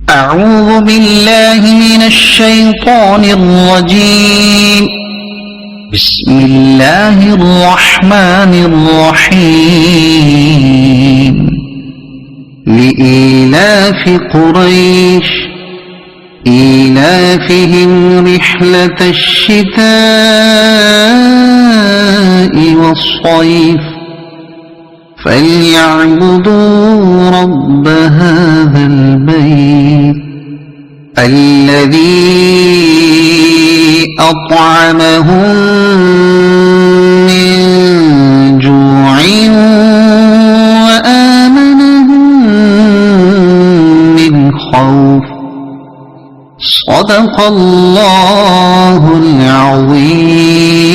أعوذ بالله من الشيطان الرجيم. بسم الله الرحمن الرحيم. لإيلاف قريش إيلافهم رحلة الشتاء والصيف فليعبدوا رب هذا البيت الذي أطعمهم من جوع وآمنهم من خوف. صدق الله العظيم.